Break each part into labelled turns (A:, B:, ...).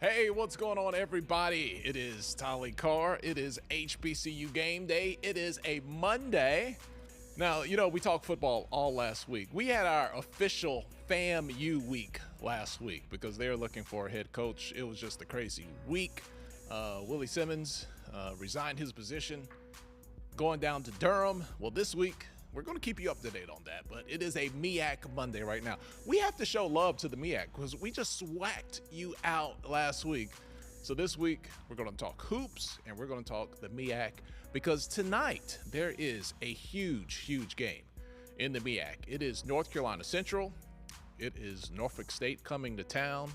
A: Hey, what's going on, everybody? It is Tolly Carr. It is HBCU Game Day. It is a Monday. Now, we talked football all last week. We had our official FAMU week last week because they were looking for a head coach. It was just a crazy week. Willie Simmons resigned his position, going down to Durham. Well, this week, we're going to keep you up to date on that, but it is a MEAC Monday right now. We have to show love to the MEAC because we just swacked you out last week. So this week, we're going to talk hoops and we're going to talk the MEAC because tonight there is a huge game in the MEAC. It is North Carolina Central. It is Norfolk State coming to town.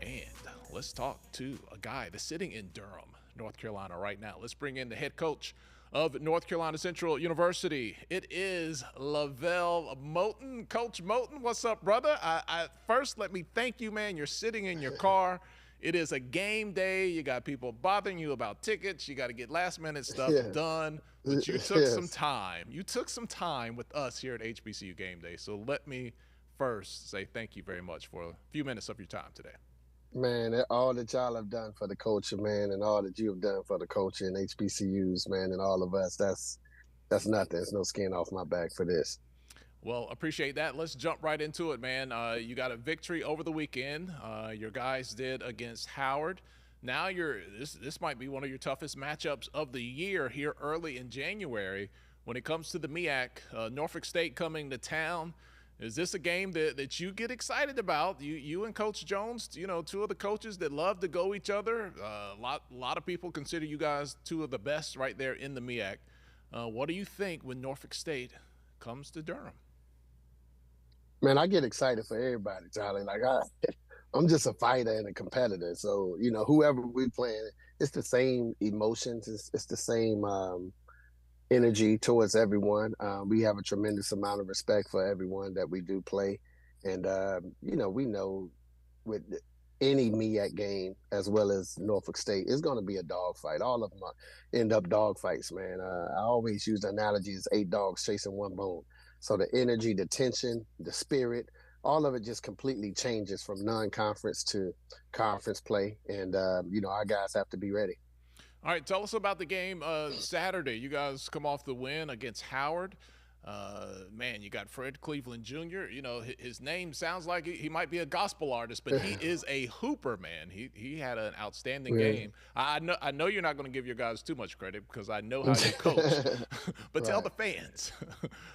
A: And let's talk to a guy that's sitting in Durham, North Carolina right now. Let's bring in the head coach of North Carolina Central University. It is LeVelle Moton. Coach Moton, what's up, brother? First, let me thank you, man. You're sitting in your car. It is a game day. You got people bothering you about tickets. You got to get last-minute stuff done. But you took some time. You took some time with us here at HBCU Game Day. So let me first say thank you very much for a few minutes of your time today.
B: Man, all that y'all have done for the culture, man, and all that you have done for the culture and HBCUs, man, and all of us, that's nothing. There's no skin off my back for this.
A: Well, appreciate that. Let's jump right into it, man. You got a victory over the weekend. Your guys did against Howard. Now this might be one of your toughest matchups of the year here early in January. When it comes to the MEAC, Norfolk State coming to town. Is this a game that you get excited about? You and Coach Jones, two of the coaches that love to go each other. A lot of people consider you guys two of the best right there in the MEAC. What do you think when Norfolk State comes to Durham?
B: Man, I get excited for everybody, Charlie. I'm just a fighter and a competitor. So, whoever we playing, it's the same emotions. It's the same energy towards everyone. We have a tremendous amount of respect for everyone that we do play. And, we know with any MEAC game as well as Norfolk State, it's going to be a dogfight. All of them end up dogfights, man. I always use the analogy as 8 dogs chasing one bone. So the energy, the tension, the spirit, all of it just completely changes from non-conference to conference play. And, our guys have to be ready.
A: All right, tell us about the game Saturday. You guys come off the win against Howard. Man, you got Fred Cleveland Jr. His name sounds like he might be a gospel artist, but he is a hooper, man. He had an outstanding game. I know you're not going to give your guys too much credit because I know how you coach. But tell the fans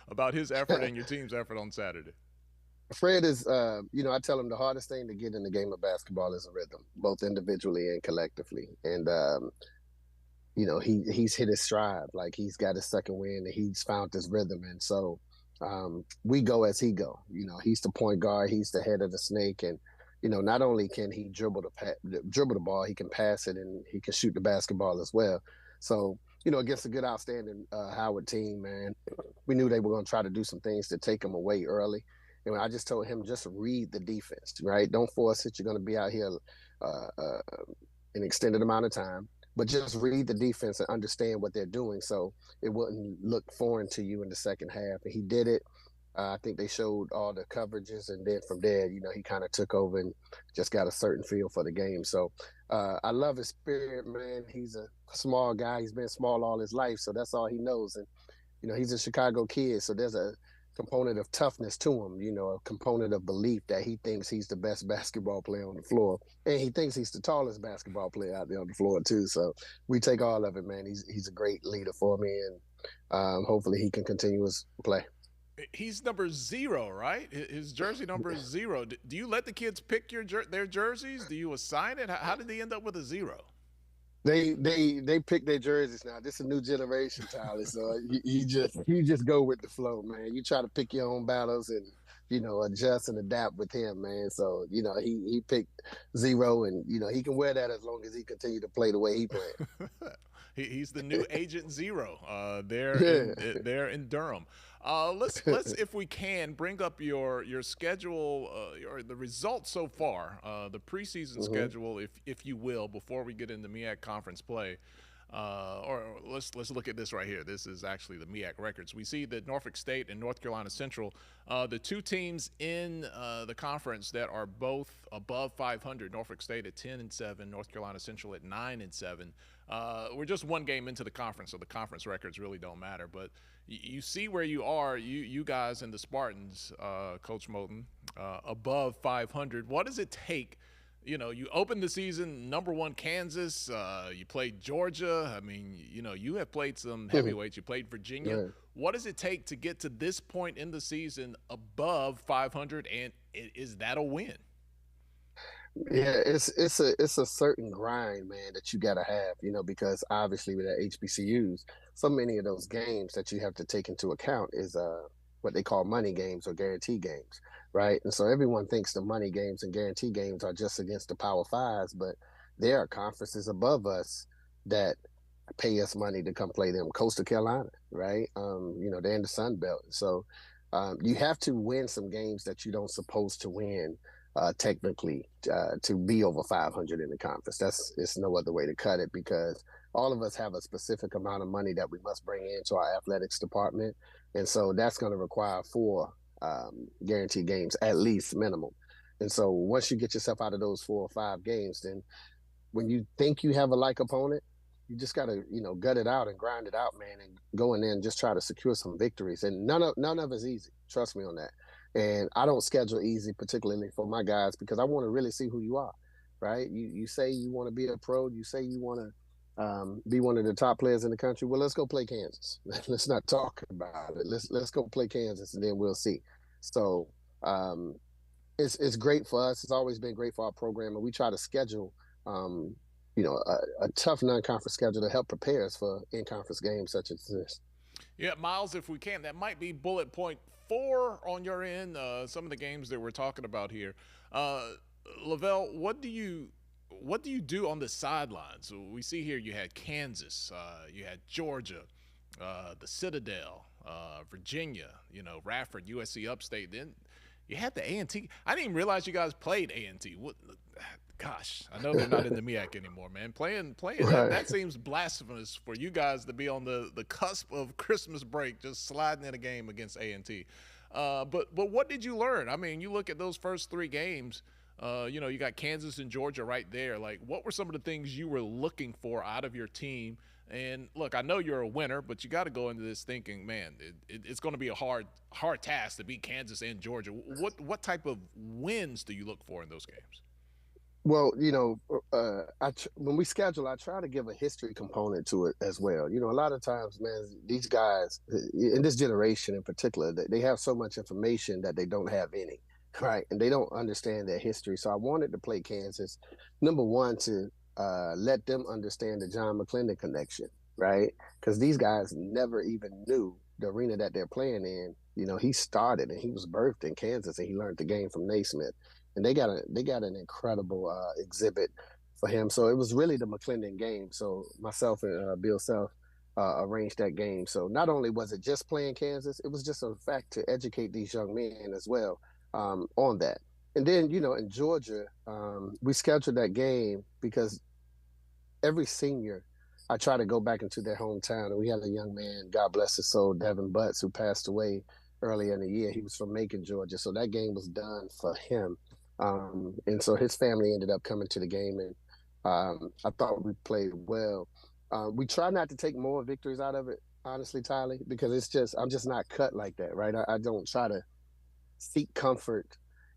A: about his effort and your team's effort on Saturday.
B: Fred is, I tell him the hardest thing to get in the game of basketball is a rhythm, both individually and collectively. And he's hit his stride. Like he's got his second win and he's found his rhythm. And so we go as he go. He's the point guard. He's the head of the snake. And, not only can he dribble the ball, he can pass it and he can shoot the basketball as well. So, against a good, outstanding Howard team, man, we knew they were going to try to do some things to take him away early. And I just told him, just read the defense, right? Don't force it. You're going to be out here an extended amount of time. But just read the defense and understand what they're doing so it wouldn't look foreign to you in the second half. And he did it. I think they showed all the coverages. And then from there, he kind of took over and just got a certain feel for the game. So I love his spirit, man. He's a small guy. He's been small all his life. So that's all he knows. And, he's a Chicago kid. So there's a component of toughness to him, a component of belief that he thinks he's the best basketball player on the floor. And he thinks he's the tallest basketball player out there on the floor too. So we take all of it, man. He's a great leader for me and hopefully he can continue his play.
A: He's number 0, right? His jersey number is 0. Do you let the kids pick their jerseys? Do you assign it? How did they end up with a 0?
B: They pick their jerseys now. This is a new generation, Tyler. So you just go with the flow, man. You try to pick your own battles and adjust and adapt with him, man. So he picked 0, and he can wear that as long as he continue to play the way he played.
A: He's the new Agent 0 there in Durham. Let's if we can bring up your schedule or the results so far, the preseason schedule, if you will, before we get into MEAC conference play. Or let's look at this right here. This is actually the MEAC records. We see that Norfolk State and North Carolina Central, the two teams in the conference that are both above 500. Norfolk State at 10-7, North Carolina Central at 9-7. We're just one game into the conference, so the conference records really don't matter. But you see where you are, you guys and the Spartans, Coach Moton, above 500. What does it take? You opened the season #1 Kansas. You played Georgia. I mean, you have played some heavyweights. You played Virginia.
B: Right.
A: What does it take to get to this point in the season above 500? And is that a win?
B: Yeah, it's a certain grind, man, that you gotta have, because obviously with the HBCUs, so many of those games that you have to take into account is what they call money games or guarantee games, right? And so everyone thinks the money games and guarantee games are just against the Power Fives, but there are conferences above us that pay us money to come play them. Coastal Carolina, right? They're in the Sun Belt, so you have to win some games that you don't supposed to win technically to be over 500 in the conference. It's no other way to cut it because all of us have a specific amount of money that we must bring into our athletics department, and so that's going to require 4 guaranteed games at least minimum. And so once you get yourself out of those 4 or 5 games, then when you think you have a like opponent, you just gotta, gut it out and grind it out, man, and go in there and just try to secure some victories. And none of it's easy. Trust me on that. And I don't schedule easy, particularly for my guys, because I want to really see who you are, right? You say you want to be a pro. You say you want to be one of the top players in the country. Well, let's go play Kansas. Let's not talk about it. Let's go play Kansas, and then we'll see. So it's great for us. It's always been great for our program, and we try to schedule a tough non-conference schedule to help prepare us for in-conference games such as this.
A: Yeah, Miles, if we can, that might be bullet point 4 on your end. Some of the games that we're talking about here. LeVelle, what do you do on the sidelines? So we see here you had Kansas, you had Georgia, the Citadel, Virginia, Radford, USC Upstate. Then you had the A&T. I didn't even realize you guys played A&T. What? Gosh, I know they're not in the MEAC anymore, man. Playing
B: Right.
A: that seems blasphemous for you guys to be on the cusp of Christmas break, just sliding in a game against A&T. But what did you learn? I mean, you look at those first 3 games. You got Kansas and Georgia right there. Like, what were some of the things you were looking for out of your team? And look, I know you're a winner, but you got to go into this thinking, man, it's going to be a hard task to beat Kansas and Georgia. What type of wins do you look for in those games?
B: Well, when we schedule, I try to give a history component to it as well. A lot of times, man, these guys in this generation in particular, they have so much information that they don't have any, right? And they don't understand their history. So I wanted to play Kansas, number one, to let them understand the John McClendon connection, right? Because these guys never even knew the arena that they're playing in. He started and he was birthed in Kansas, and he learned the game from Naismith, and they got an incredible exhibit for him. So it was really the McClendon game. So myself and Bill Self arranged that game. So not only was it just playing Kansas, it was just a fact to educate these young men as well on that. And then in Georgia, we scheduled that game because every senior, I try to go back into their hometown. And we had a young man, God bless his soul, Devin Butts, who passed away earlier in the year. He was from Macon, Georgia. So that game was done for him. And so his family ended up coming to the game, and I thought we played well. We try not to take more victories out of it, honestly, Tyler, because I'm just not cut like that, right? I don't try to seek comfort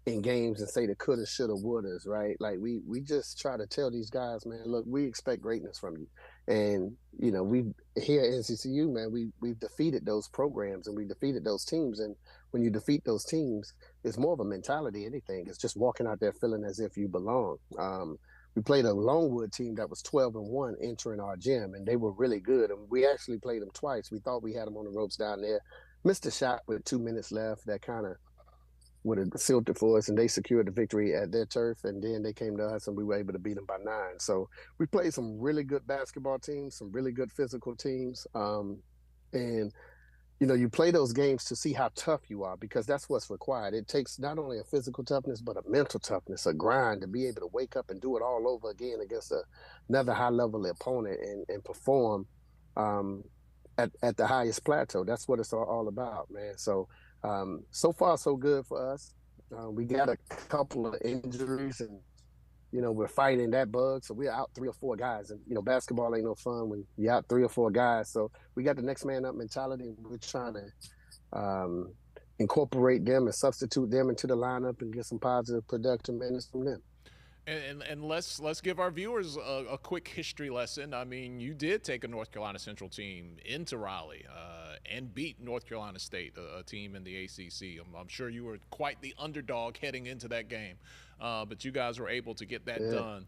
B: in games and say the coulda, shoulda, wouldas, right? Like we just try to tell these guys, man, look, we expect greatness from you. And we here at NCCU, man, we've defeated those programs and we defeated those teams. And when you defeat those teams, it's more of a mentality. Anything. It's just walking out there feeling as if you belong. We played a Longwood team that was 12-1 entering our gym, and they were really good. And we actually played them twice. We thought we had them on the ropes down there. Missed a shot with 2 minutes left. That kind of would have sealed it for us, and they secured the victory at their turf, and then they came to us and we were able to beat them by 9. So we played some really good basketball teams, some really good physical teams, and you play those games to see how tough you are because that's what's required. It takes not only a physical toughness, but a mental toughness, a grind to be able to wake up and do it all over again against another high level opponent and perform um, at the highest plateau. That's what it's all about, man. So, so far, so good for us. We got a couple of injuries and we're fighting that bug. So we're out 3 or 4 guys. And, basketball ain't no fun when you're out 3 or 4 guys. So we got the next man up mentality. And we're trying to incorporate them and substitute them into the lineup and get some positive, productive minutes from them.
A: And let's give our viewers a quick history lesson. I mean, you did take a North Carolina Central team into Raleigh and beat North Carolina State, a team in the ACC. I'm sure you were quite the underdog heading into that game, but you guys were able to get that done.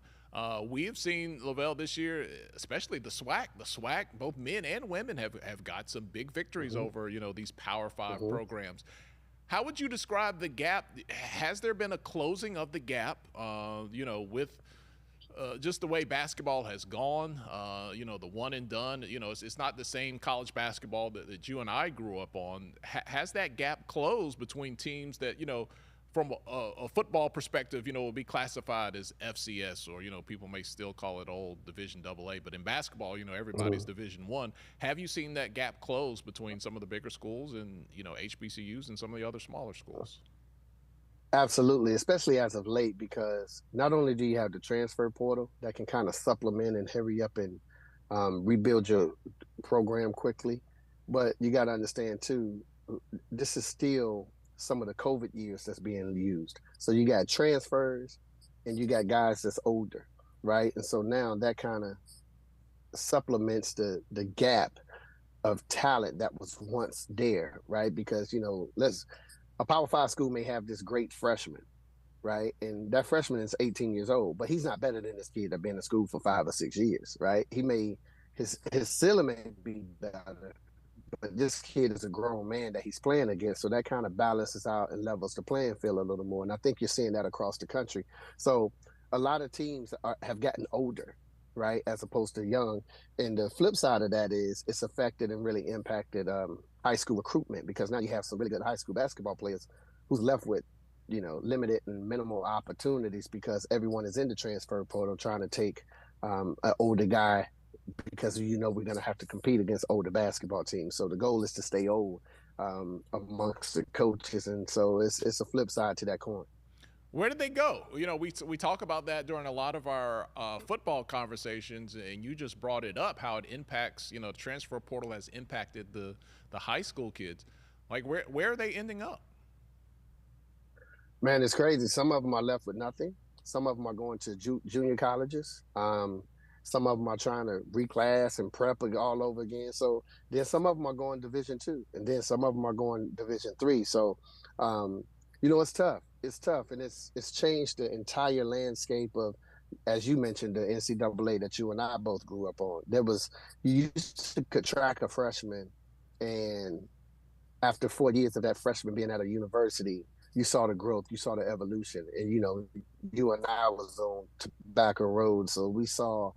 A: We have seen LeVelle this year, especially the SWAC. The SWAC, both men and women, have got some big victories over these Power 5 programs. How would you describe the gap? Has there been a closing of the gap, with just the way basketball has gone, the one and done? It's not the same college basketball that you and I grew up on. Has that gap closed between teams that, from a football perspective, will be classified as FCS, or people may still call it old Division AA, but in basketball, everybody's Division I. Have you seen that gap close between some of the bigger schools and HBCUs and some of the other smaller schools?
B: Absolutely, especially as of late, because not only do you have the transfer portal that can kind of supplement and hurry up and rebuild your program quickly, but you got to understand too, this is still some of the COVID years that's being used. So you got transfers and you got guys that's older, right? And so now that kind of supplements the gap of talent that was once there, right? Because a Power 5 school may have this great freshman, right? And that freshman is 18 years old, but he's not better than this kid that been in school for 5 or 6 years, right? He may his ceiling may be better, but this kid is a grown man that he's playing against. So that kind of balances out and levels the playing field a little more. And I think you're seeing that across the country. So a lot of teams have gotten older, right, as opposed to young. And the flip side of that is it's affected and really impacted high school recruitment, because now you have some really good high school basketball players who's left with, limited and minimal opportunities because everyone is in the transfer portal trying to take an older guy, because we're going to have to compete against older basketball teams. So the goal is to stay old amongst the coaches, and so it's a flip side to that coin.
A: Where did they go? We talk about that during a lot of our football conversations, and you just brought it up, how it impacts, the transfer portal has impacted the high school kids. Like, where are they ending up?
B: Man, it's crazy. Some of them are left with nothing. Some of them are going to junior colleges. Some of them are trying to reclass and prep all over again. So then some of them are going Division II, and then some of them are going Division III. So, it's tough. It's tough, and it's changed the entire landscape of, as you mentioned, the NCAA that you and I both grew up on. You used to track a freshman, and after 4 years of that freshman being at a university, you saw the growth, you saw the evolution, and you and I was on tobacco road, so we saw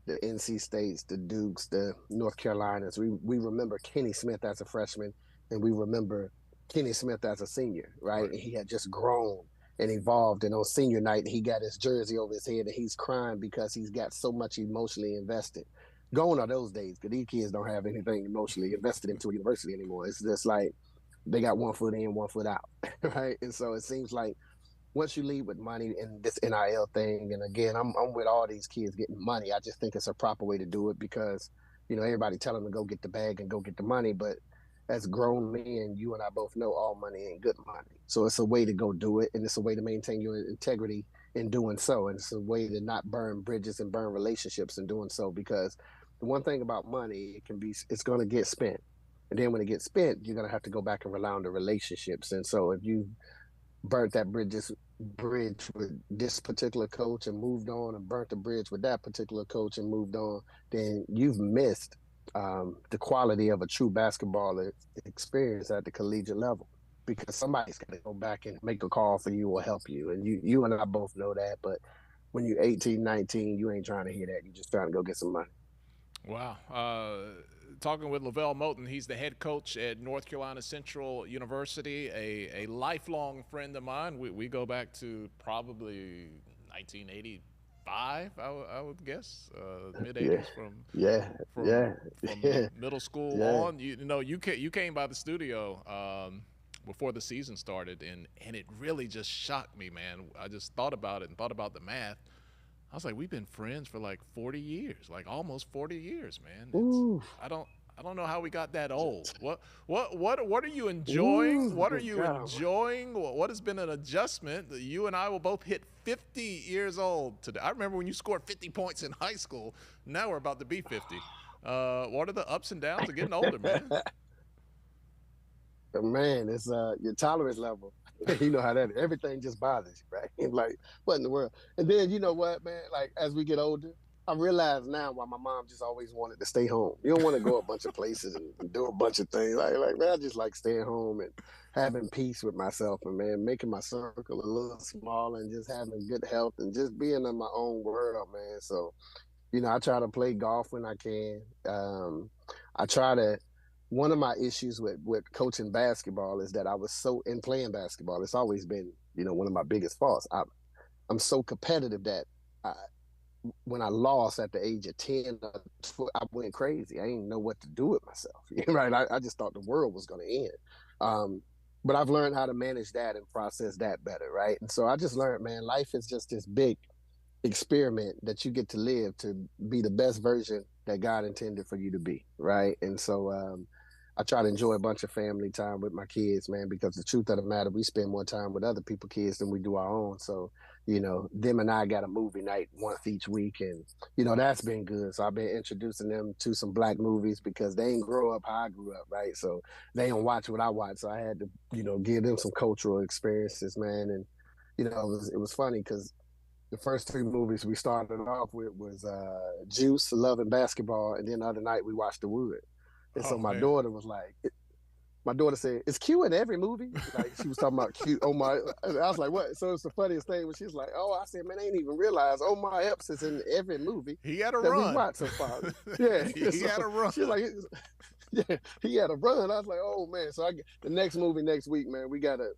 B: the NC States, the Dukes, the North Carolinas. We remember Kenny Smith as a freshman, and we remember Kenny Smith as a senior, right? And he had just grown and evolved. And on senior night, he got his jersey over his head and he's crying because he's got so much emotionally invested. Gone are those days, because these kids don't have anything emotionally invested into a university anymore. It's just like they got 1 foot in, 1 foot out, right? And so it seems like once you leave with money and this NIL thing, and again, I'm with all these kids getting money. I just think it's a proper way to do it, because everybody tell them to go get the bag and go get the money, but as grown men, you and I both know all money ain't good money. So it's a way to go do it, and it's a way to maintain your integrity in doing so, and it's a way to not burn bridges and burn relationships in doing so, because the one thing about money, it's going to get spent, and then when it gets spent, you're going to have to go back and rely on the relationships. And so if you burnt that bridge with this particular coach and moved on, and burnt the bridge with that particular coach and moved on, then you've missed the quality of a true basketball experience at the collegiate level, because somebody's got to go back and make a call for you or help you. And you and I both know that. But when you're 18, 19, you ain't trying to hear that. You're just trying to go get some money.
A: Wow. Talking with LeVelle Moton, he's the head coach at North Carolina Central University, a lifelong friend of mine. We go back to probably 1985, I would guess, mid
B: Yeah,
A: 80s
B: yeah,
A: from
B: yeah,
A: from
B: yeah,
A: middle school
B: yeah.
A: on. You came by the studio before the season started, and it really just shocked me, man. I just thought about it and thought about the math. I was like, we've been friends for like 40 years, like almost 40 years, man. It's
B: Ooh,
A: I don't I don't know how we got that old. What are you enjoying?
B: ooh,
A: What are
B: good
A: you
B: God.
A: enjoying? What has been an adjustment? You and I will both hit 50 years old today. I remember when you scored 50 points in high school. Now we're about to be 50. What are the ups and downs of getting older, man?
B: Man, it's your tolerance level. You know how that everything just bothers you, right? Like, what in the world? And then you know what, man? Like as we get older, I realize now why my mom just always wanted to stay home. You don't want to go a bunch of places and do a bunch of things. Like man, I just like staying home and having peace with myself and man, making my circle a little smaller and just having good health and just being in my own world, man. So I try to play golf when I can. I try to. One of my issues with coaching basketball is that I was so in playing basketball. It's always been one of my biggest faults. I'm so competitive that I, when I lost at the age of 10, I went crazy. I didn't know what to do with myself. Right? I just thought the world was going to end. But I've learned how to manage that and process that better, right? And so I just learned, man, life is just this big experiment that you get to live to be the best version that God intended for you to be, right? And so I try to enjoy a bunch of family time with my kids, man, because the truth of the matter, we spend more time with other people's kids than we do our own. So, them and I got a movie night once each week, and that's been good. So I've been introducing them to some black movies because they ain't grow up how I grew up, right? So they don't watch what I watch. So I had to, give them some cultural experiences, man. And it was funny because the first three movies we started off with was Juice, Love and Basketball, and then the other night we watched The Wood. And so
A: Oh
B: my
A: man.
B: daughter was like, my daughter said, "Is Q in every movie?" Like she was talking about Q. Oh my! I was like, "What?" So it's the funniest thing when she's like, "Oh," I said, "Man, I ain't even realize Omar Epps is in every movie
A: He had a
B: that we
A: run.
B: watched so far." Yeah.
A: He
B: So
A: had a run.
B: she's like, yeah, he had a run. I was like, oh man. So the next movie next week, man,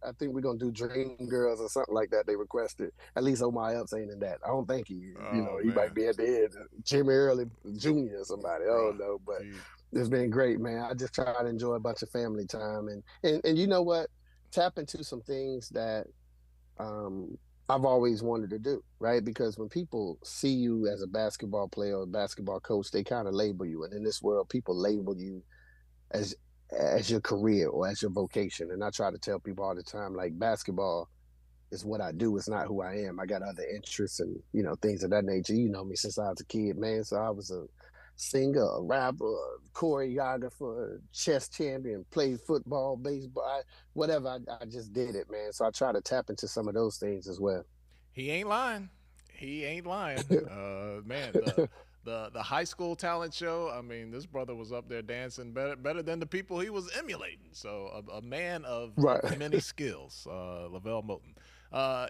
B: I think we're gonna do Dream Girls or something like that. They requested. At least Omar Epps ain't in that. I don't think he is.
A: Oh
B: He might
A: man.
B: be at the end. Jimmy Early Jr. or somebody. I
A: Bruh.
B: don't know. But
A: He
B: it's been great, man. I just try to enjoy a bunch of family time and you know what? Tap into some things that um, I've always wanted to do, right? Because when people see you as a basketball player or a basketball coach, they kind of label you. And in this world, people label you as your career or as your vocation. And I try to tell people all the time, like basketball is what I do. It's not who I am. I got other interests and things of that nature. You know me since I was a kid, man. So I was a singer, a rapper, a choreographer, chess champion, played football, baseball, whatever. I just did it, man. So I try to tap into some of those things as well.
A: he ain't lying. He ain't lying. Man, the high school talent show. I mean, this brother was up there dancing better than the people he was emulating. So a man of
B: Right.
A: many skills, LeVelle Moton.
B: Yeah.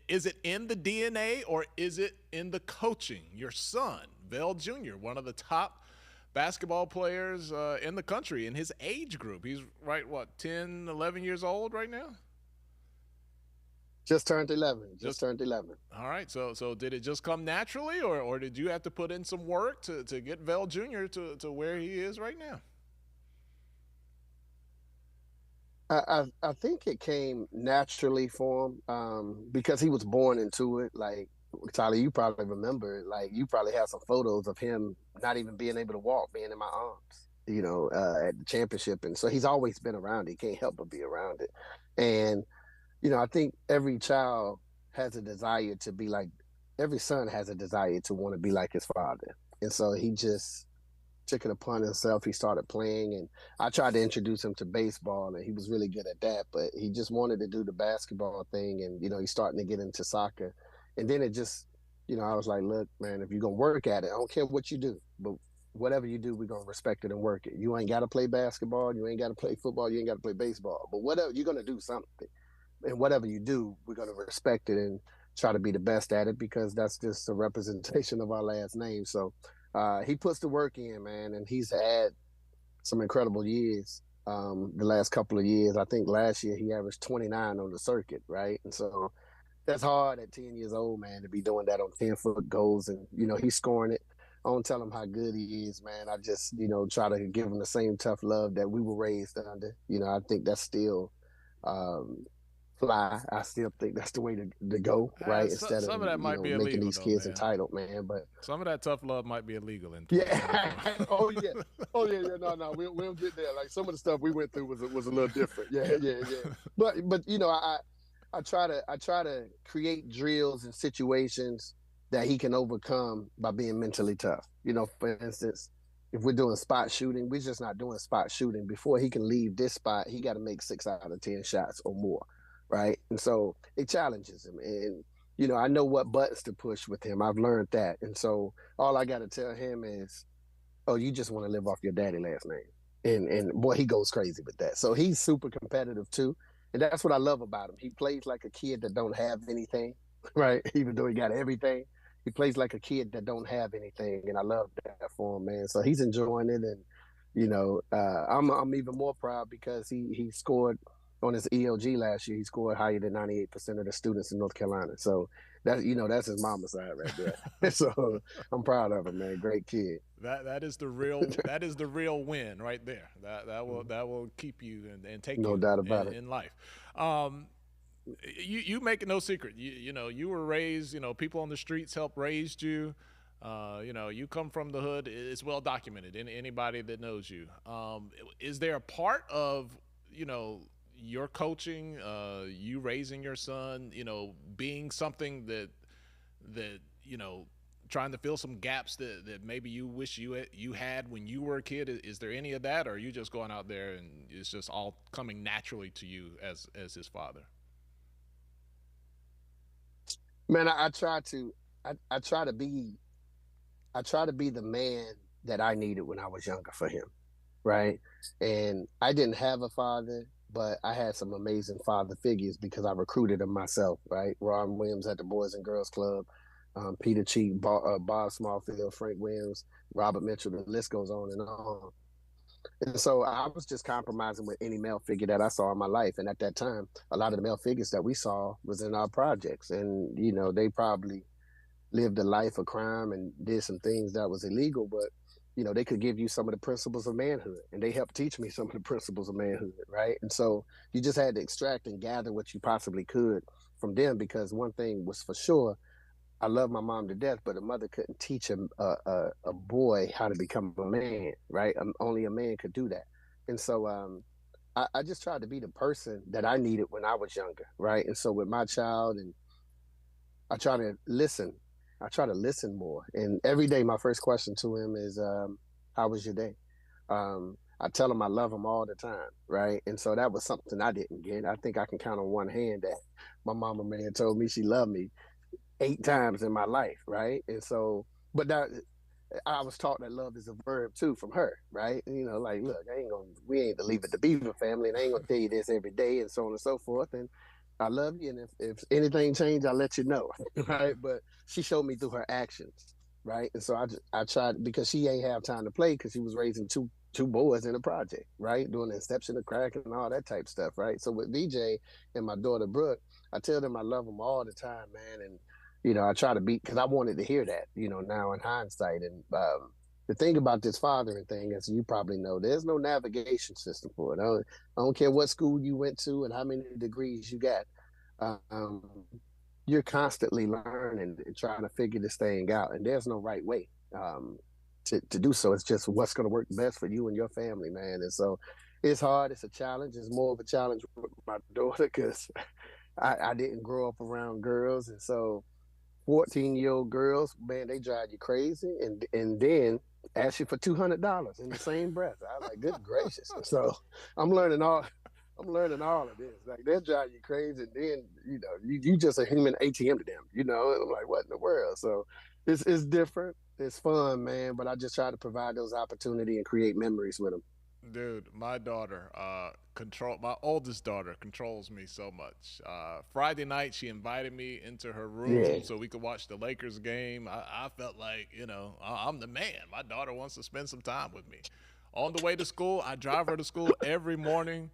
A: Is it in the DNA or is it in the coaching? Your son, Vell Jr., one of the top basketball players in the country in his age group. He's right, what, 10, 11 years old right now?
B: Just turned 11. Just
A: Just
B: turned 11.
A: all right. So did it just come naturally, or did you have to put in some work to get Vell Jr. to where he is right now?
B: I think it came naturally for him because he was born into it. Like Tyler, you probably remember, like you probably have some photos of him not even being able to walk, being in my arms, at the championship. And so he's always been around it. He can't help but be around it. And, I think every child has a desire to be like, every son has a desire to want to be like his father. And so he just took it upon himself. He started playing, and I tried to introduce him to baseball, and he was really good at that. But he just wanted to do the basketball thing, and he's starting to get into soccer. And then it just, I was like, look, man, if you're gonna work at it, I don't care what you do, but whatever you do, we're gonna respect it and work it. You ain't got to play basketball, you ain't got to play football, you ain't got to play baseball, but whatever you're gonna do something, and whatever you do, we're gonna respect it and try to be the best at it because that's just a representation of our last name. So he puts the work in, man, and he's had some incredible years. The last couple of years, I think last year he averaged 29 on the circuit, right? And so that's hard at 10 years old, man, to be doing that on 10-foot goals. And, he's scoring it. I don't tell him how good he is, man. I just, try to give him the same tough love that we were raised under. I think that's still um, fly. I still think that's the way to go, right? Instead of,
A: Some of that might be
B: making
A: illegal,
B: these
A: though,
B: kids
A: man.
B: entitled, man. But
A: some of that tough love might be illegal in
B: yeah.
A: 2024.
B: Oh, yeah. Oh, yeah, yeah. No. We'll get there. Like some of the stuff we went through was a little different. Yeah. But I try to create drills and situations that he can overcome by being mentally tough. For instance, if we're doing spot shooting, we're just not doing spot shooting. Before he can leave this spot, he got to make 6 out of 10 shots or more, right? And so it challenges him. And, I know what buttons to push with him. I've learned that. And so all I got to tell him is, oh, you just want to live off your daddy last name. And boy, he goes crazy with that. So he's super competitive too. And that's what I love about him. He plays like a kid that don't have anything, right? Even though he got everything, he plays like a kid that don't have anything. And I love that for him, man. So he's enjoying it. And, I'm even more proud because he scored on his ELG last year. He scored higher than 98% of the students in North Carolina. So that's his mama's side right there. So I'm proud of him, man. Great kid.
A: That is the real win right there. That will keep you and take
B: no
A: you
B: doubt about it
A: in life. You make it no secret. You were raised. People on the streets helped raise you. You come from the hood. It's well documented. Anybody that knows you. Is there a part of your coaching, you raising your son, being something that trying to fill some gaps that maybe you wish you had when you were a kid? Is there any of that, or are you just going out there and it's just all coming naturally to you as his father?
B: Man, I try to be the man that I needed when I was younger for him, right? And I didn't have a father, but I had some amazing father figures because I recruited them myself, right? Ron Williams at the Boys and Girls Club, Peter Cheek, Bob Smallfield, Frank Williams, Robert Mitchell, the list goes on and on. And so I was just compromising with any male figure that I saw in my life. And at that time, a lot of the male figures that we saw was in our projects. And, they probably lived a life of crime and did some things that was illegal, but they could give you some of the principles of manhood, and they helped teach me some of the principles of manhood, right? And so you just had to extract and gather what you possibly could from them, because one thing was for sure, I love my mom to death, but a mother couldn't teach a boy how to become a man, right? Only a man could do that. And so I just tried to be the person that I needed when I was younger, right? And so with my child, and I try to listen. I try to listen more. And every day, my first question to him is, how was your day? I tell him I love him all the time, right? And so that was something I didn't get. I think I can count on one hand that my mama may have told me she loved me 8 times in my life, right? And so, but that I was taught that love is a verb too from her, right? Like, look, we ain't the Leave It to Beaver family, and I ain't gonna tell you this every day, and so on and so forth. And I love you, and if anything changes, I'll let you know, right? But she showed me through her actions, right? And so I tried, because she ain't have time to play because she was raising two boys in a project, right? Doing the inception of crack and all that type stuff, right? So with VJ and my daughter Brooke, I tell them I love them all the time, man. And I try to be, because I wanted to hear that, now in hindsight. And the thing about this fathering thing, as you probably know, there's no navigation system for it. I don't care what school you went to and how many degrees you got. Um, you're constantly learning and trying to figure this thing out, and there's no right way to do so. It's just what's going to work best for you and your family, man. And so it's hard. It's a challenge. It's more of a challenge with my daughter because I didn't grow up around girls, and so 14-year-old girls, man, they drive you crazy, and then ask you for $200 in the same breath. I was like, good gracious. So I'm learning all of this. Like, they'll drive you crazy, and then you just a human ATM to them. And I'm like, what in the world? So it's different. It's fun, man. But I just try to provide those opportunity and create memories with them.
A: Dude, my daughter, my oldest daughter controls me so much. Friday night, she invited me into her
B: Yeah,
A: room so we could watch the Lakers game. I felt like, I'm the man. My daughter wants to spend some time with me. On the way to school, I drive her to school every morning.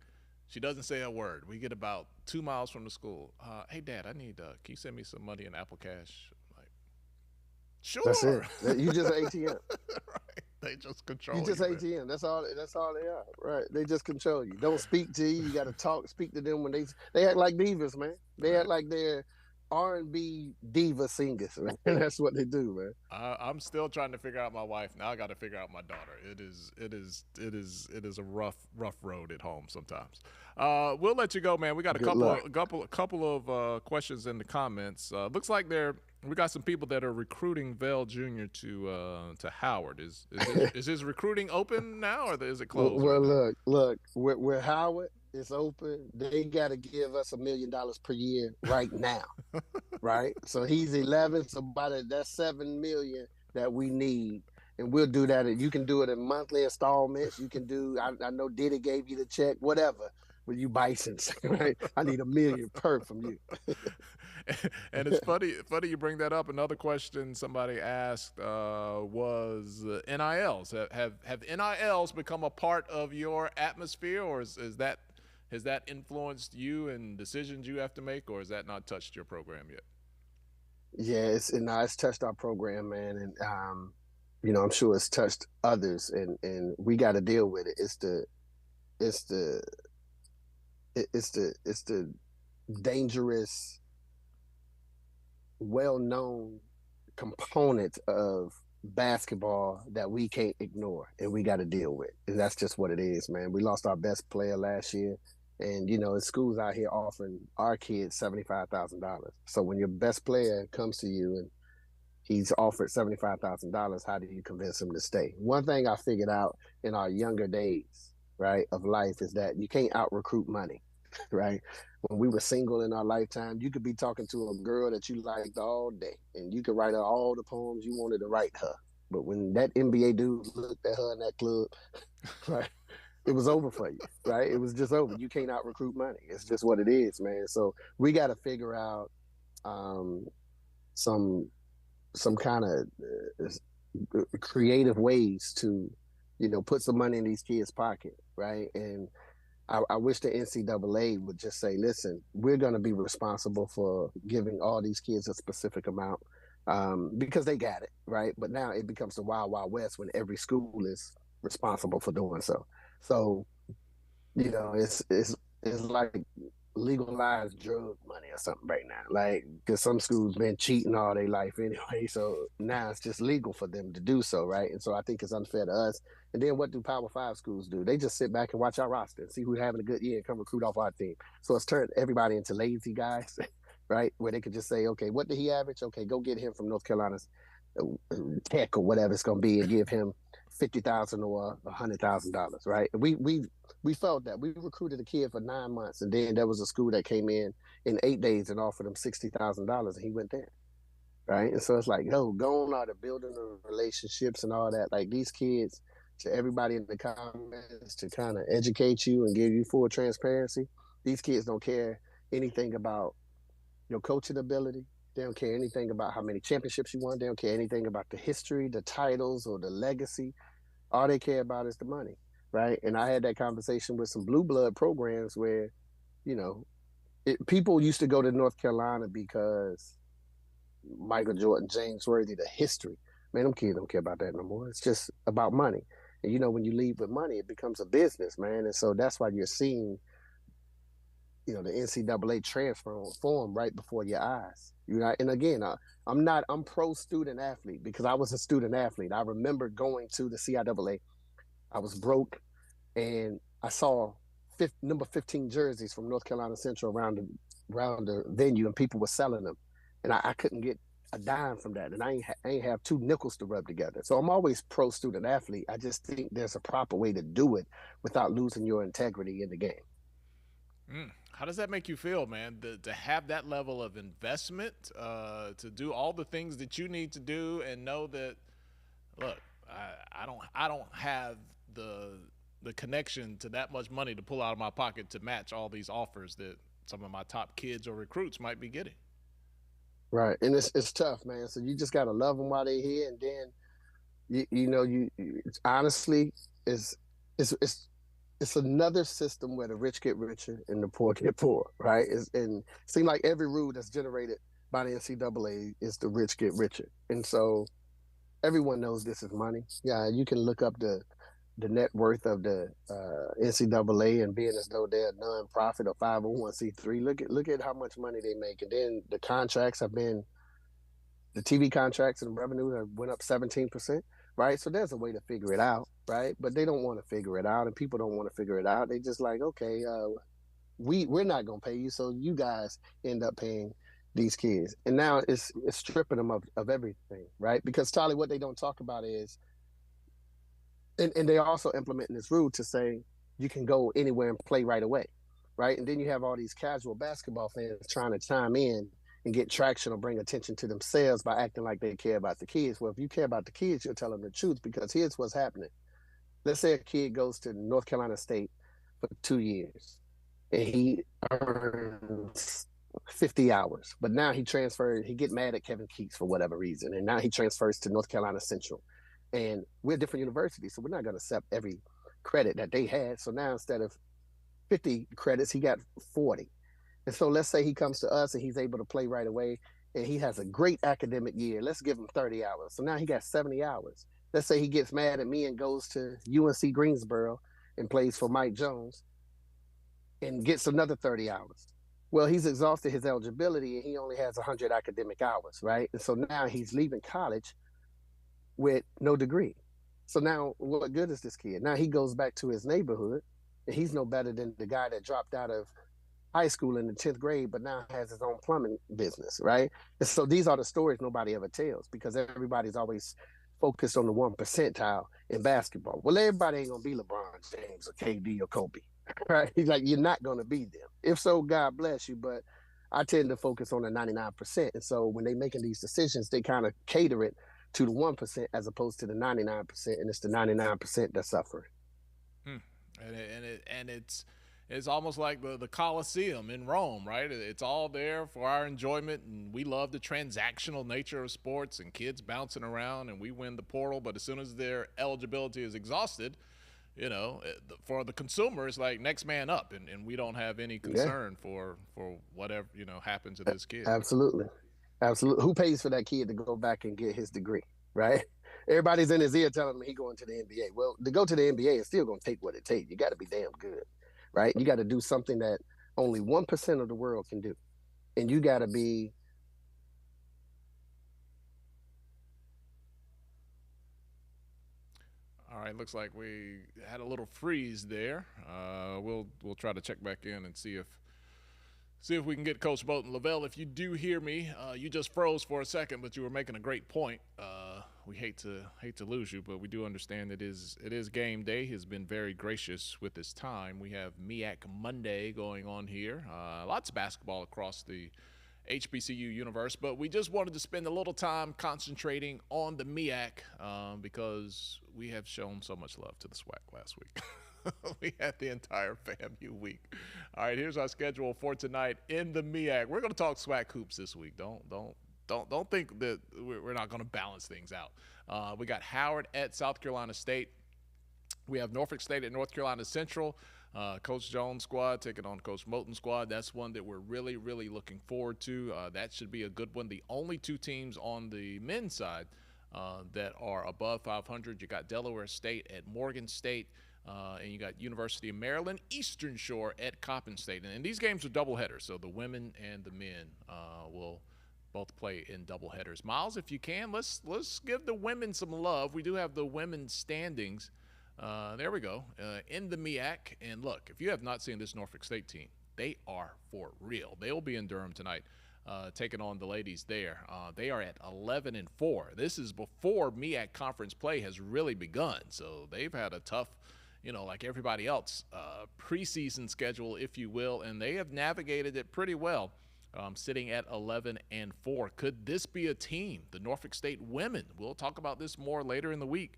A: She doesn't say a word. We get about 2 miles from the school. Hey, Dad, can you send me some money in Apple Cash? I'm like,
B: that's
A: sure.
B: it. You just ATM.
A: Right. They just
B: You
A: control
B: just
A: you, man.
B: ATM. That's all. That's all they are. Right. They just control you. Don't speak to you. You got to speak to them when they act like divas, man. They act
A: Right.
B: like they're R&B diva singers, man. That's what they do, man.
A: I'm still trying to figure out my wife. Now I got to figure out my daughter. It is a rough road at home sometimes. We'll let you go, man. We got a
B: Good
A: couple
B: luck.
A: of couple of questions in the comments. Looks like we got some people that are recruiting Vell Jr. to Howard. Is his recruiting open now, or is it closed right
B: Well,
A: now?
B: look. With Howard, it's open. They got to give us $1 million per year right now, right? So he's 11. So that's 7 million that we need, and we'll do that. You can do it in monthly installments. You can do. I know Diddy gave you the check, whatever. With you Bisons, right? I need $1 million per from you.
A: And it's funny you bring that up. Another question somebody asked was NILs. Have NILs become a part of your atmosphere, or is that has that influenced you and decisions you have to make, or has that not touched your program yet?
B: Yeah, it's touched our program, man, and I'm sure it's touched others, and we got to deal with it. It's the it's the dangerous, well-known component of basketball that we can't ignore and we got to deal with. And that's just what it is, man. We lost our best player last year. And schools out here offering our kids $75,000. So when your best player comes to you and he's offered $75,000, how do you convince him to stay? One thing I figured out in our younger days, right, of life is that you can't out recruit money, right? When we were single in our lifetime, you could be talking to a girl that you liked all day, and you could write her all the poems you wanted to write her. But when that NBA dude looked at her in that club, right, it was over for you, right? It was just over. You can't out recruit money. It's just what it is, man. So we got to figure out um, some kind of creative ways to, put some money in these kids' pocket, right? And I wish the NCAA would just say, listen, we're going to be responsible for giving all these kids a specific amount because they got it, right? But now it becomes the wild, wild west when every school is responsible for doing so. So, it's like legalized drug money or something right now. Like, because some schools been cheating all their life anyway, so now it's just legal for them to do so, right? And so I think it's unfair to us. And then what do Power Five schools do? They just sit back and watch our roster and see who's having a good year and come recruit off our team. So it's turned everybody into lazy guys, right? Where they could just say, okay, what did he average? Okay, go get him from North Carolina's Tech or whatever it's going to be, and give him 50,000 or $100,000, right? We felt that we recruited a kid for 9 months, and then there was a school that came in 8 days and offered him $60,000, and he went there, right? And so it's like, yo, go on out of building the relationships and all that. Like these kids, to everybody in the comments, to kind of educate you and give you full transparency. These kids don't care anything about your coaching ability. They don't care anything about how many championships you won. They don't care anything about the history, the titles, or the legacy. All they care about is the money, right? And I had that conversation with some blue blood programs where, you know, people used to go to North Carolina because Michael Jordan, James Worthy, the history. Man, them kids don't care about that no more. It's just about money. And when you leave with money, it becomes a business, man. And so that's why you're seeing, the NCAA transform right before your eyes. And again, I'm pro student athlete because I was a student athlete. I remember going to the CIAA. I was broke, and I saw number 15 jerseys from North Carolina Central around the venue, and people were selling them, and I couldn't get a dime from that, and I ain't have two nickels to rub together. So I'm always pro student athlete. I just think there's a proper way to do it without losing your integrity in the game.
A: How does that make you feel, man? To have that level of investment, to do all the things that you need to do, and know that, look, I don't have the connection to that much money to pull out of my pocket to match all these offers that some of my top kids or recruits might be getting.
B: Right, and it's tough, man. So you just gotta love them while they're here, and then you honestly is it's it's another system where the rich get richer and the poor get poor, right? And it seems like every rule that's generated by the NCAA is the rich get richer, and so everyone knows this is money. Yeah, you can look up the net worth of the NCAA and being as though they're a nonprofit or 501c3. Look at how much money they make, and then the contracts have been the TV contracts and revenue have went up 17%, right? So there's a way to figure it out, right? But they don't want to figure it out, and people don't want to figure it out. They just like, okay, we're not gonna pay you, so you guys end up paying these kids, and now it's stripping them of everything, right? Because Tolly, what they don't talk about is, and they're also implementing this rule to say you can go anywhere and play right away, right? And then you have all these casual basketball fans trying to chime in and get traction or bring attention to themselves by acting like they care about the kids. Well, if you care about the kids, you'll tell them the truth, because here's what's happening. Let's say a kid goes to North Carolina State for 2 years and he earns 50 hours, but now he get mad at Kevin Keats for whatever reason, and now he transfers to North Carolina Central. And we're different universities, so we're not going to accept every credit that they had. So now instead of 50 credits, he got 40. And so let's say he comes to us and he's able to play right away and he has a great academic year. Let's give him 30 hours. So now he got 70 hours. Let's say he gets mad at me and goes to UNC Greensboro and plays for Mike Jones and gets another 30 hours. Well, he's exhausted his eligibility and he only has 100 academic hours, right? And so now he's leaving college with no degree. So now what good is this kid? Now he goes back to his neighborhood and he's no better than the guy that dropped out of high school in the 10th grade, but now has his own plumbing business, right? And so these are the stories nobody ever tells, because everybody's always focused on the 1 percentile in basketball. Well, everybody ain't gonna be LeBron James or KD or Kobe, right? He's like, you're not gonna be them. If so, God bless you, but I tend to focus on the 99%. And so when they're making these decisions, they kind of cater it to the 1% as opposed to the 99%, and it's the 99% that's suffering.
A: And it's almost like the Colosseum in Rome, right? It's all there for our enjoyment, and we love the transactional nature of sports and kids bouncing around, and we win the portal. But as soon as their eligibility is exhausted, for the consumer, it's like next man up, and we don't have any concern for whatever happens to this kid.
B: Absolutely. Who pays for that kid to go back and get his degree, right? Everybody's in his ear telling him he going to the NBA. Well, to go to the NBA is still going to take what it takes. You got to be damn good, right? You got to do something that only 1% of the world can do, and you got to be.
A: All right, looks like we had a little freeze there. We'll try to check back in and see if we can get Coach Moton. LeVelle, if you do hear me, you just froze for a second, but you were making a great point. We hate to lose you, but we do understand it is game day. He has been very gracious with his time. We have MEAC Monday going on here. Lots of basketball across the HBCU universe, but we just wanted to spend a little time concentrating on the MEAC because we have shown so much love to the SWAC last week. We had the entire FAMU week. All right, here's our schedule for tonight in the MEAC. We're going to talk SWAC hoops this week. Don't think that we're not going to balance things out. We got Howard at South Carolina State. We have Norfolk State at North Carolina Central. Coach Jones' squad taking on Coach Moton's squad. That's one that we're really, really looking forward to. That should be a good one. The only two teams on the men's side that are above 500, you got Delaware State at Morgan State. And you got University of Maryland, Eastern Shore at Coppin State. And these games are doubleheaders, so the women and the men will both play in doubleheaders. Miles, if you can, let's give the women some love. We do have the women's standings. There we go, in the MEAC. And look, if you have not seen this Norfolk State team, they are for real. They will be in Durham tonight, taking on the ladies there. They are at 11-4. This is before MEAC conference play has really begun, so they've had a tough, like everybody else, preseason schedule, if you will, and they have navigated it pretty well, sitting at 11-4. Could this be a team, the Norfolk State women, we'll talk about this more later in the week,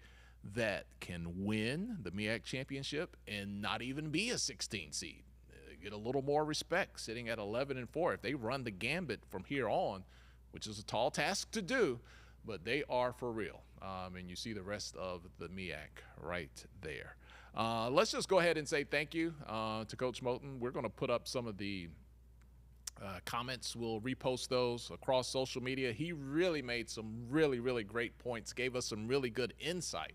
A: that can win the MEAC championship and not even be a 16 seed. Get a little more respect sitting at 11-4. If they run the gambit from here on, which is a tall task to do, but they are for real. And you see the rest of the MEAC right there. Let's just go ahead and say thank you to Coach Moton. We're going to put up some of the comments. We'll repost those across social media. He really made some really, really great points, gave us some really good insight.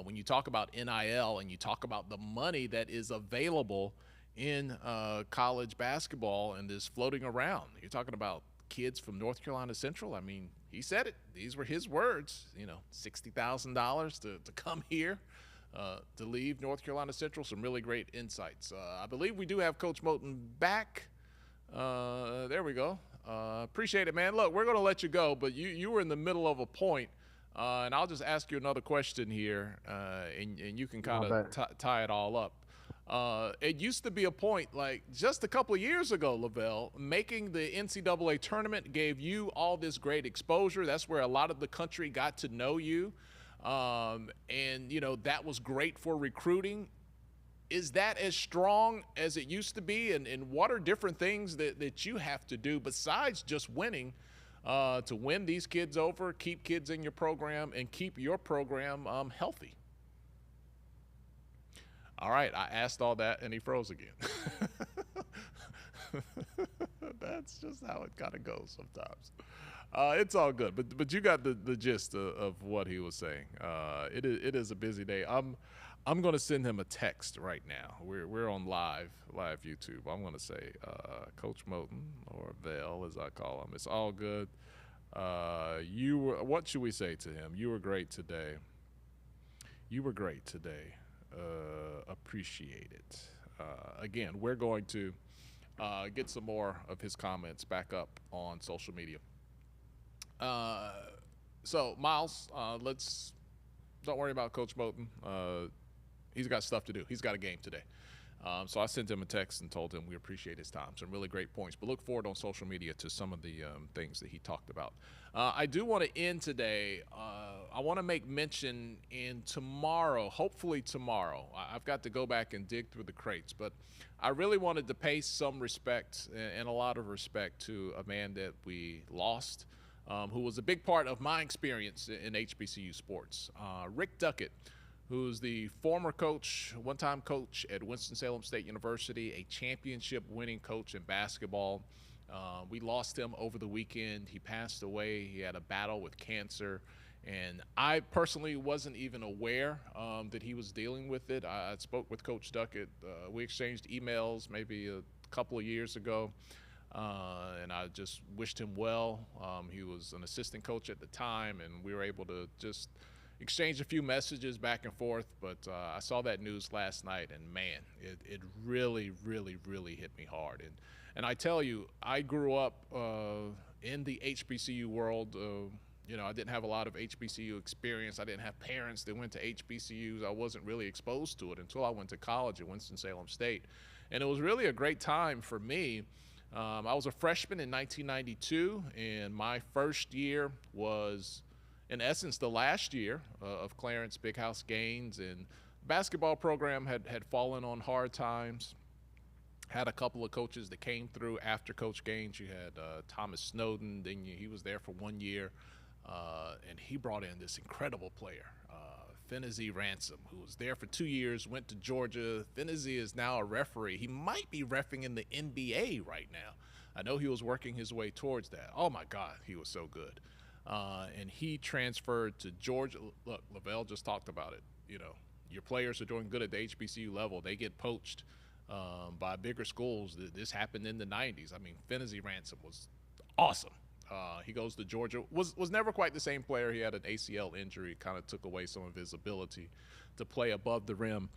A: When you talk about NIL and you talk about the money that is available in college basketball and is floating around, you're talking about kids from North Carolina Central. I mean, he said it. These were his words, $60,000 to come here, to leave North Carolina Central. Some really great insights. I believe we do have Coach Moton back. There we go. Appreciate it, man. Look, we're going to let you go, but you were in the middle of a point, and I'll just ask you another question here, and you can kind of tie it all up. It used to be a point, like just a couple of years ago, LeVelle, making the NCAA tournament gave you all this great exposure. That's where a lot of the country got to know you, and that was great for recruiting. Is that as strong as it used to be? And what are different things that you have to do besides just winning to win these kids over, keep kids in your program, and keep your program healthy? All right, I asked all that, and he froze again. That's just how it kind of goes sometimes. It's all good, but you got the gist of what he was saying. It is a busy day. I'm going to send him a text right now. We're on live YouTube. I'm going to say, Coach Moton, or Vale as I call him. It's all good. What should we say to him? You were great today. You were great today. Appreciate it. Again, we're going to get some more of his comments back up on social media. So Miles, don't worry about Coach Moton. He's got stuff to do. He's got a game today. So I sent him a text and told him we appreciate his time. Some really great points. But look forward on social media to some of the things that he talked about. I do want to end today. I want to make mention in tomorrow, hopefully tomorrow. I've got to go back and dig through the crates. But I really wanted to pay some respect and a lot of respect to a man that we lost, who was a big part of my experience in HBCU sports. Rick Duckett, who's the former coach, one-time coach at Winston-Salem State University, a championship-winning coach in basketball. We lost him over the weekend. He passed away. He had a battle with cancer, and I personally wasn't even aware that he was dealing with it. I spoke with Coach Duckett. We exchanged emails maybe a couple of years ago, and I just wished him well. He was an assistant coach at the time, and we were able to just exchanged a few messages back and forth, but I saw that news last night, and man, it really, really, really hit me hard. And I tell you, I grew up in the HBCU world. I didn't have a lot of HBCU experience. I didn't have parents that went to HBCUs. I wasn't really exposed to it until I went to college at Winston-Salem State, and it was really a great time for me. I was a freshman in 1992, and my first year was, in essence, the last year of Clarence Big House Gaines, and the basketball program had fallen on hard times. Had a couple of coaches that came through after Coach Gaines. You had Thomas Snowden, then he was there for 1 year, and he brought in this incredible player, Finney Ransom, who was there for 2 years, went to Georgia. Finney is now a referee. He might be reffing in the NBA right now. I know he was working his way towards that. Oh, my God, he was so good. And he transferred to Georgia. Look, LeVelle just talked about it. Your players are doing good at the HBCU level. They get poached by bigger schools. This happened in the 90s. I mean, Finney Ransom was awesome. He goes to Georgia. Was never quite the same player. He had an ACL injury, kind of took away some of his ability to play above the rim.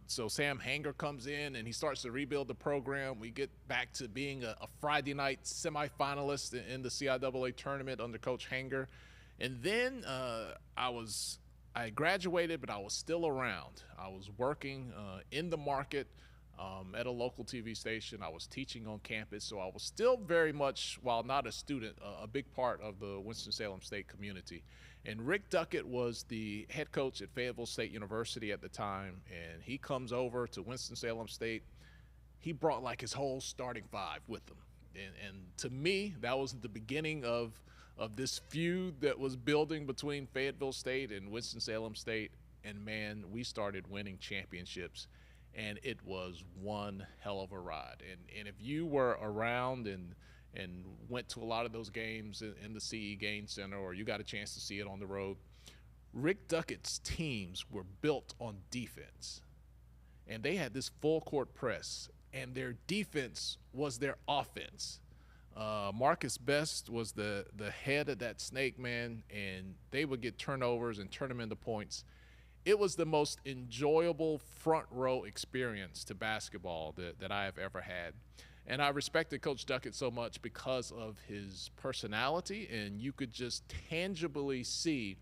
A: So Sam Hanger comes in, and he starts to rebuild the program. We get back to being a Friday night semifinalist in the CIAA tournament under Coach Hanger. And then I graduated, but I was still around. I was working in the market at a local TV station. I was teaching on campus, so I was still very much, while not a student, a big part of the Winston-Salem State community. And Rick Duckett was the head coach at Fayetteville State University at the time, and he comes over to Winston-Salem State. He brought like his whole starting five with him. And to me, that was the beginning of this feud that was building between Fayetteville State and Winston-Salem State. And man, we started winning championships, and it was one hell of a ride. And if you were around and went to a lot of those games in the CE Game Center, or you got a chance to see it on the road, Rick Duckett's teams were built on defense. And they had this full court press, and their defense was their offense. Marcus Best was the head of that snake, man, and they would get turnovers and turn them into points. It was the most enjoyable front row experience to basketball that I have ever had. And I respected Coach Duckett so much because of his personality, and you could just tangibly see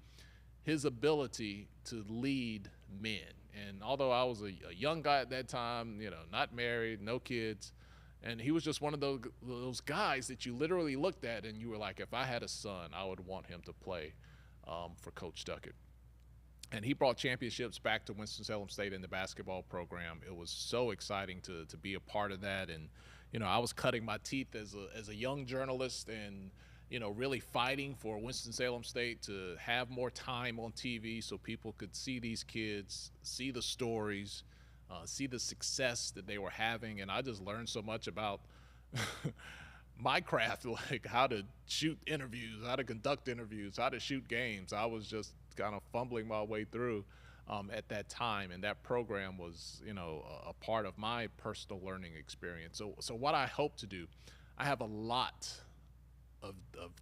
A: his ability to lead men. And although I was a young guy at that time, not married, no kids, and he was just one of those guys that you literally looked at and you were like, if I had a son, I would want him to play for Coach Duckett. And he brought championships back to Winston-Salem State in the basketball program. It was so exciting to be a part of that. And, I was cutting my teeth as a young journalist and, really fighting for Winston-Salem State to have more time on TV so people could see these kids, see the stories, see the success that they were having. And I just learned so much about my craft, like how to shoot interviews, how to conduct interviews, how to shoot games. I was just kind of fumbling my way through at that time, and that program was a part of my personal learning experience. So what I hope to do, I have a lot of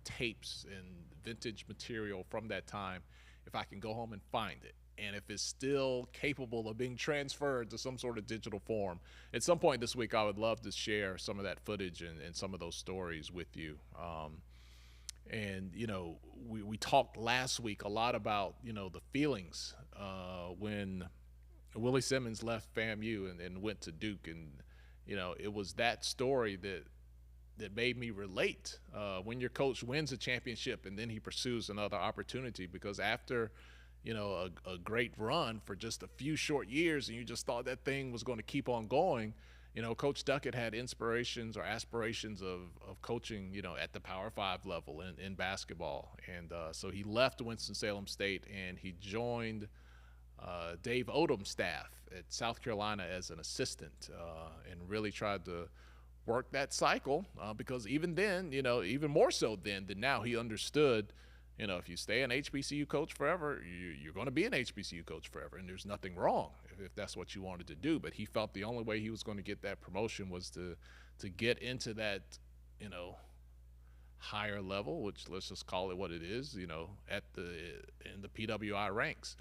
A: tapes and vintage material from that time. If I can go home and find it, and if it's still capable of being transferred to some sort of digital form, at some point this week I would love to share some of that footage and some of those stories with you. And we talked last week a lot about the feelings when Willie Simmons left FAMU and went to Duke, and it was that story that made me relate when your coach wins a championship and then he pursues another opportunity, because after a great run for just a few short years and you just thought that thing was going to keep on going, Coach Duckett had inspirations or aspirations of coaching, at the Power 5 level in basketball. And so he left Winston-Salem State and he joined Dave Odom's staff at South Carolina as an assistant and really tried to work that cycle because even then, even more so then than now, he understood, if you stay an HBCU coach forever, you're going to be an HBCU coach forever, and there's nothing wrong if that's what you wanted to do. But he felt the only way he was going to get that promotion was to get into that, higher level, which let's just call it what it is, in the PWI ranks.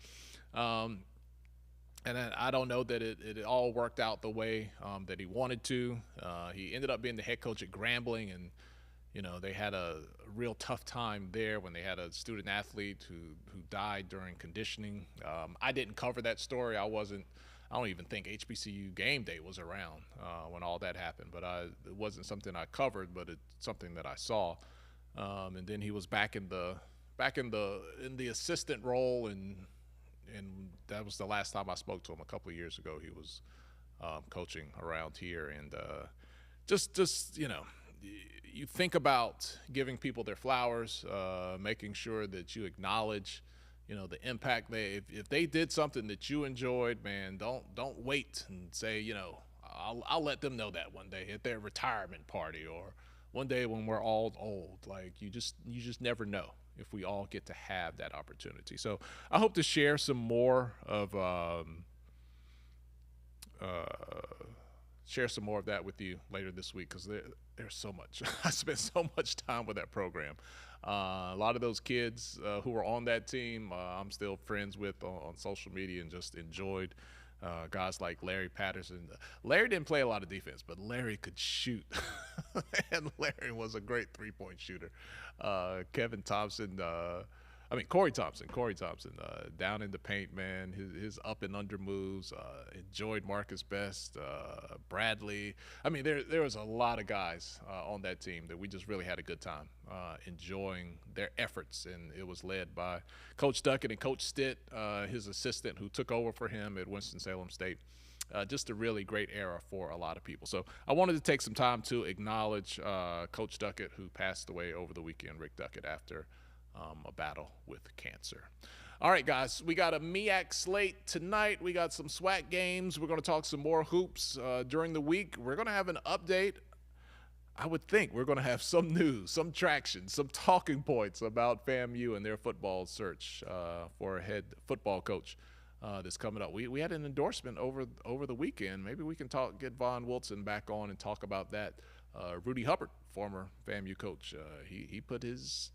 A: And I don't know that it all worked out the way that he wanted to. He ended up being the head coach at Grambling, and they had a real tough time there when they had a student athlete who died during conditioning. I didn't cover that story. I don't even think HBCU Gameday was around when all that happened, but it wasn't something I covered, but it's something that I saw. And then he was back in the assistant role, and that was the last time I spoke to him a couple of years ago. He was coaching around here, and just you think about giving people their flowers, making sure that you acknowledge, the impact if they did something that you enjoyed, man, don't wait and say, I'll let them know that one day at their retirement party or one day when we're all old. Like you just never know if we all get to have that opportunity. So I hope to share some more of that with you later this week, because there's so much. I spent so much time with that program. A lot of those kids who were on that team, I'm still friends with on social media, and just enjoyed guys like Larry Patterson. Larry didn't play a lot of defense, but Larry could shoot. And Larry was a great three-point shooter. Kevin Thompson, I mean, Corey Thompson, down in the paint, man. His up and under moves. Enjoyed Marcus Best, Bradley. I mean, there was a lot of guys on that team that we just really had a good time enjoying their efforts, and it was led by Coach Duckett and Coach Stitt, his assistant, who took over for him at Winston-Salem State. Just a really great era for a lot of people. So I wanted to take some time to acknowledge Coach Duckett, who passed away over the weekend, Rick Duckett, after a battle with cancer. All right, guys, we got a MEAC slate tonight. We got some SWAC games. We're going to talk some more hoops during the week. We're going to have an update. I would think we're going to have some news, some traction, some talking points about FAMU and their football search for a head football coach that's coming up. We had an endorsement over the weekend. Maybe we can get Vaughn Wilson back on and talk about that. Rudy Hubbard, former FAMU coach, he put his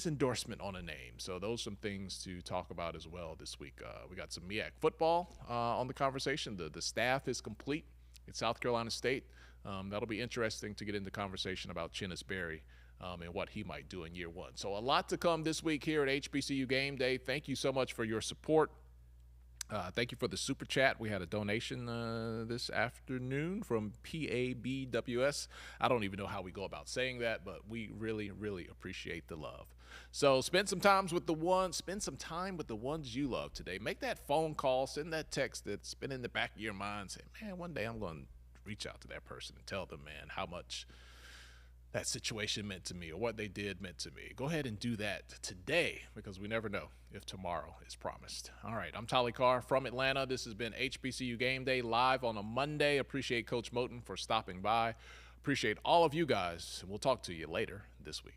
A: endorsement on a name. So those are some things to talk about as well this week. We got some MEAC football on the conversation. The staff is complete at South Carolina State. That'll be interesting to get into conversation about Chinnis Berry and what he might do in year one. So a lot to come this week here at HBCU Game Day. Thank you so much for your support. Thank you for the super chat. We had a donation this afternoon from PABWS. I don't even know how we go about saying that, but we really, really appreciate the love. So spend some time with the ones you love today. Make that phone call, send that text that's been in the back of your mind. Say, man, one day I'm going to reach out to that person and tell them, man, how much that situation meant to me or what they did meant to me. Go ahead and do that today, because we never know if tomorrow is promised. All right, I'm Tolly Carr from Atlanta. This has been HBCU Game Day live on a Monday. Appreciate Coach Moton for stopping by. Appreciate all of you guys, and we'll talk to you later this week.